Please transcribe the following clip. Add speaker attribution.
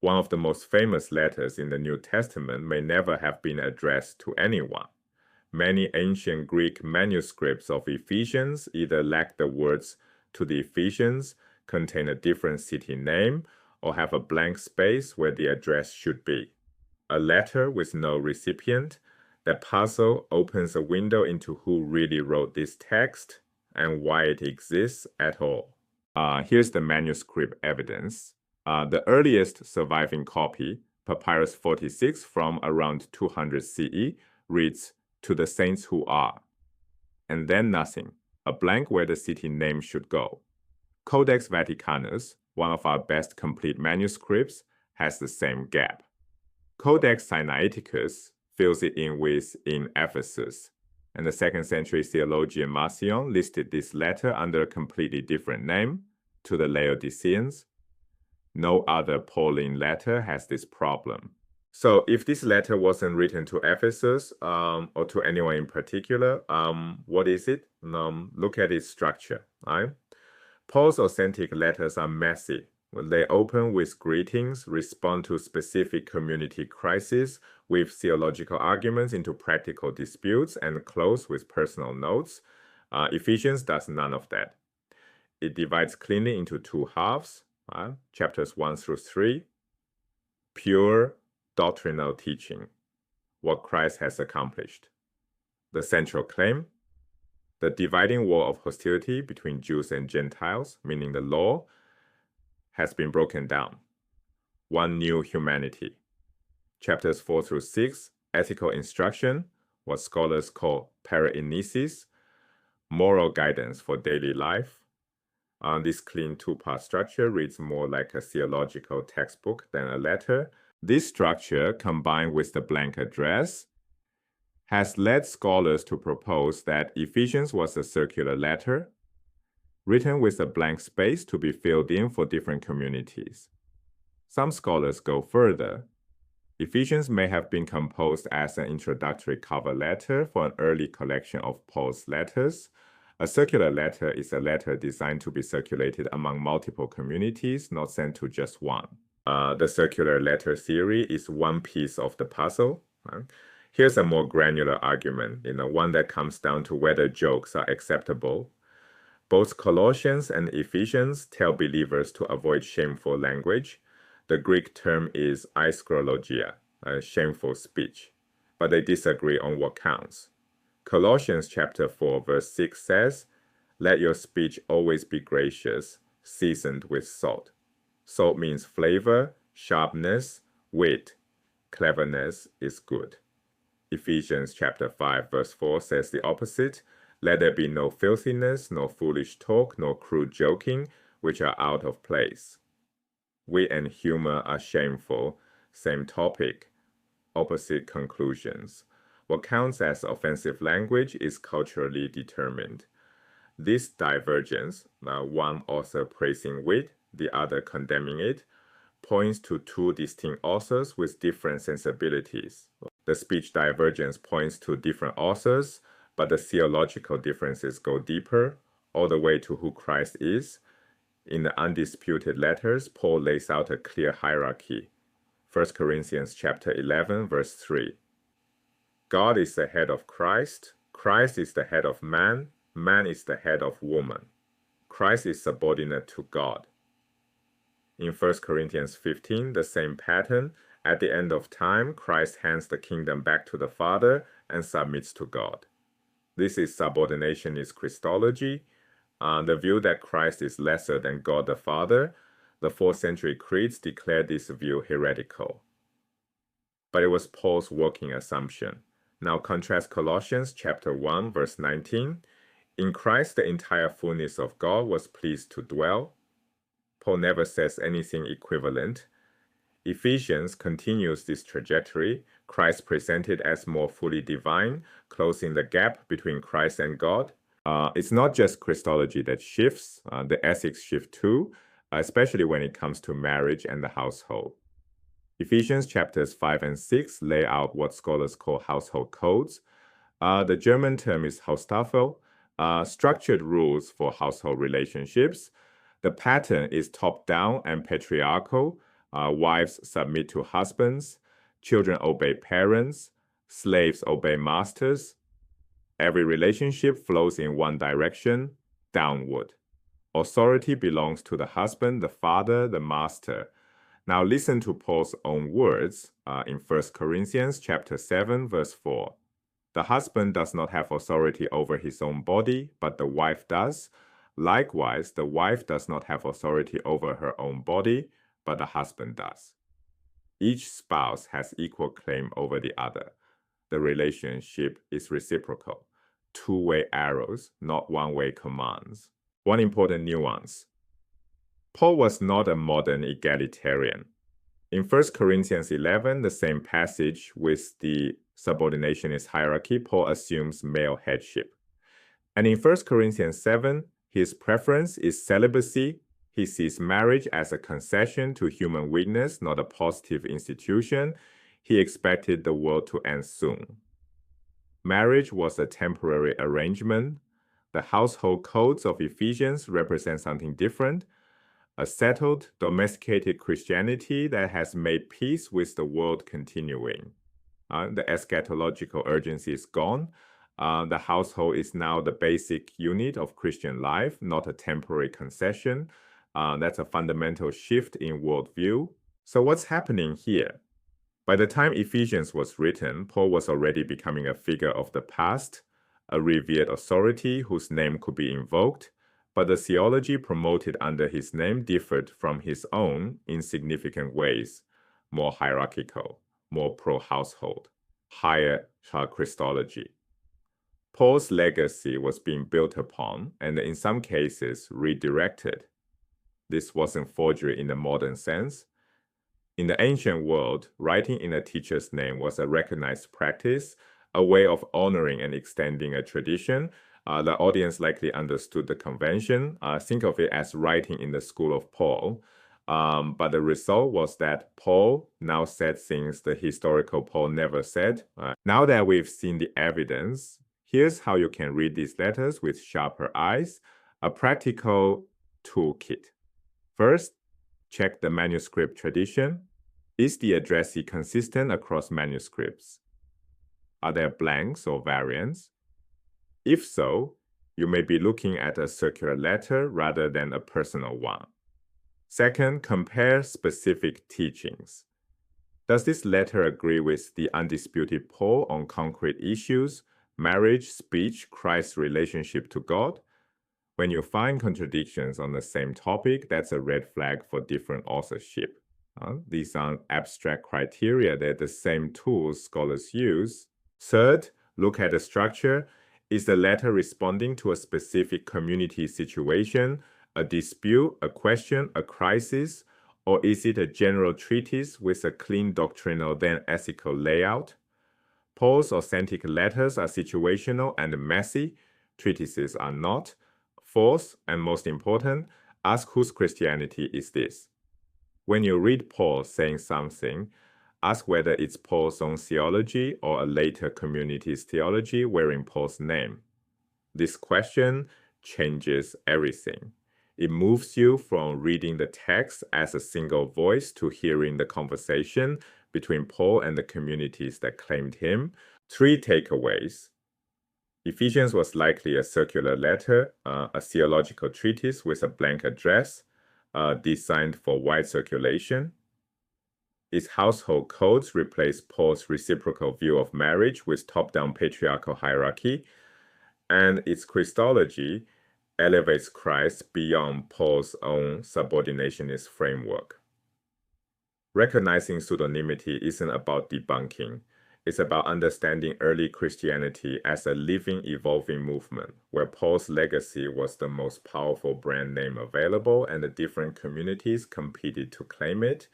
Speaker 1: One of the most famous letters in the New Testament may never have been addressed to anyone. Many ancient Greek manuscripts of Ephesians either lack the words "to the Ephesians," contain a different city name, or have a blank space where the address should be. A letter with no recipient. That puzzle opens a window into who really wrote this text and why it exists at all. Here's the manuscript evidence. The earliest surviving copy, Papyrus 46 from around 200 CE, reads, "To the saints who are," and then nothing, a blank where the city name should go. Codex Vaticanus, one of our best complete manuscripts, has the same gap. Codex Sinaiticus fills it in with "in Ephesus," and the 2nd century theologian Marcion listed this letter under a completely different name, "to the Laodiceans." No other Pauline letter has this problem. So if this letter wasn't written to Ephesus or to anyone in particular, what is it? Look at its structure. Right? Paul's authentic letters are messy. They open with greetings, respond to specific community crises with theological arguments into practical disputes, and close with personal notes. Ephesians does none of that. It divides cleanly into two halves, chapters 1 through 3, pure doctrinal teaching, what Christ has accomplished. The central claim, the dividing wall of hostility between Jews and Gentiles, meaning the law, has been broken down. One new humanity. Chapters 4 through 6, ethical instruction, what scholars call paraenesis, moral guidance for daily life. This clean two-part structure reads more like a theological textbook than a letter. This structure, combined with the blank address, has led scholars to propose that Ephesians was a circular letter, written with a blank space to be filled in for different communities. Some scholars go further. Ephesians may have been composed as an introductory cover letter for an early collection of Paul's letters. A circular letter is a letter designed to be circulated among multiple communities, not sent to just one. The circular letter theory is one piece of the puzzle. Here's a more granular argument, one that comes down to whether jokes are acceptable. Both Colossians and Ephesians tell believers to avoid shameful language. The Greek term is aischrologia, a shameful speech, but they disagree on what counts. Colossians chapter 4 verse 6 says, "Let your speech always be gracious, seasoned with salt." Salt means flavor, sharpness, wit. Cleverness is good. Ephesians chapter 5 verse 4 says the opposite. "Let there be no filthiness, nor foolish talk, nor crude joking, which are out of place." Wit and humor are shameful. Same topic, opposite conclusions. What counts as offensive language is culturally determined. This divergence, one author praising wit, the other condemning it, points to two distinct authors with different sensibilities. The speech divergence points to different authors, but the theological differences go deeper, all the way to who Christ is. In the undisputed letters, Paul lays out a clear hierarchy. 1 Corinthians chapter 11, verse 3. God is the head of Christ. Christ is the head of man. Man is the head of woman. Christ is subordinate to God. In 1 Corinthians 15, the same pattern. At the end of time, Christ hands the kingdom back to the Father and submits to God. This is subordinationist Christology, the view that Christ is lesser than God the Father. The 4th century creeds declared this view heretical. But it was Paul's working assumption. Now contrast Colossians chapter 1, verse 19. "In Christ the entire fullness of God was pleased to dwell." Paul never says anything equivalent. Ephesians continues this trajectory, Christ presented as more fully divine, closing the gap between Christ and God. It's not just Christology that shifts, the ethics shift too, especially when it comes to marriage and the household. Ephesians chapters 5 and 6 lay out what scholars call household codes. The German term is Hausstaffel, structured rules for household relationships. The pattern is top-down and patriarchal. Wives submit to husbands, children obey parents, slaves obey masters. Every relationship flows in one direction, downward. Authority belongs to the husband, the father, the master. Now listen to Paul's own words in 1 Corinthians chapter 7, verse 4. The husband does not have authority over his own body, but the wife does. Likewise, the wife does not have authority over her own body, but the husband does. Each spouse has equal claim over the other. The relationship is reciprocal. Two-way arrows, not one-way commands. One important nuance. Paul was not a modern egalitarian. In 1 Corinthians 11, the same passage with the subordinationist hierarchy, Paul assumes male headship. And in 1 Corinthians 7, his preference is celibacy. He sees marriage as a concession to human weakness, not a positive institution. He expected the world to end soon. Marriage was a temporary arrangement. The household codes of Ephesians represent something different, a settled, domesticated Christianity that has made peace with the world continuing. The eschatological urgency is gone. The household is now the basic unit of Christian life, not a temporary concession. That's a fundamental shift in worldview. So what's happening here? By the time Ephesians was written, Paul was already becoming a figure of the past, a revered authority whose name could be invoked, but the theology promoted under his name differed from his own in significant ways, more hierarchical, more pro-household, higher Christology. Paul's legacy was being built upon and in some cases redirected. This wasn't forgery in the modern sense. In the ancient world, writing in a teacher's name was a recognized practice, a way of honoring and extending a tradition. The audience likely understood the convention. Think of it as writing in the school of Paul. But the result was that Paul now said things the historical Paul never said. Now that we've seen the evidence, here's how you can read these letters with sharper eyes, a practical toolkit. First, check the manuscript tradition. Is the addressee consistent across manuscripts? Are there blanks or variants? If so, you may be looking at a circular letter rather than a personal one. Second, compare specific teachings. Does this letter agree with the undisputed Paul on concrete issues, marriage, speech, Christ's relationship to God? When you find contradictions on the same topic, that's a red flag for different authorship. These aren't abstract criteria, they're the same tools scholars use. Third, look at the structure. Is the letter responding to a specific community situation, a dispute, a question, a crisis, or is it a general treatise with a clean doctrinal then ethical layout? Paul's authentic letters are situational and messy. Treatises are not. Fourth, and most important, ask whose Christianity is this? When you read Paul saying something, ask whether it's Paul's own theology or a later community's theology wearing Paul's name. This question changes everything. It moves you from reading the text as a single voice to hearing the conversation between Paul and the communities that claimed him. 3 takeaways. Ephesians was likely a circular letter, a theological treatise with a blank address, designed for wide circulation. Its household codes replace Paul's reciprocal view of marriage with top-down patriarchal hierarchy, and its Christology elevates Christ beyond Paul's own subordinationist framework. Recognizing pseudonymity isn't about debunking. It's about understanding early Christianity as a living, evolving movement, where Paul's legacy was the most powerful brand name available and the different communities competed to claim it.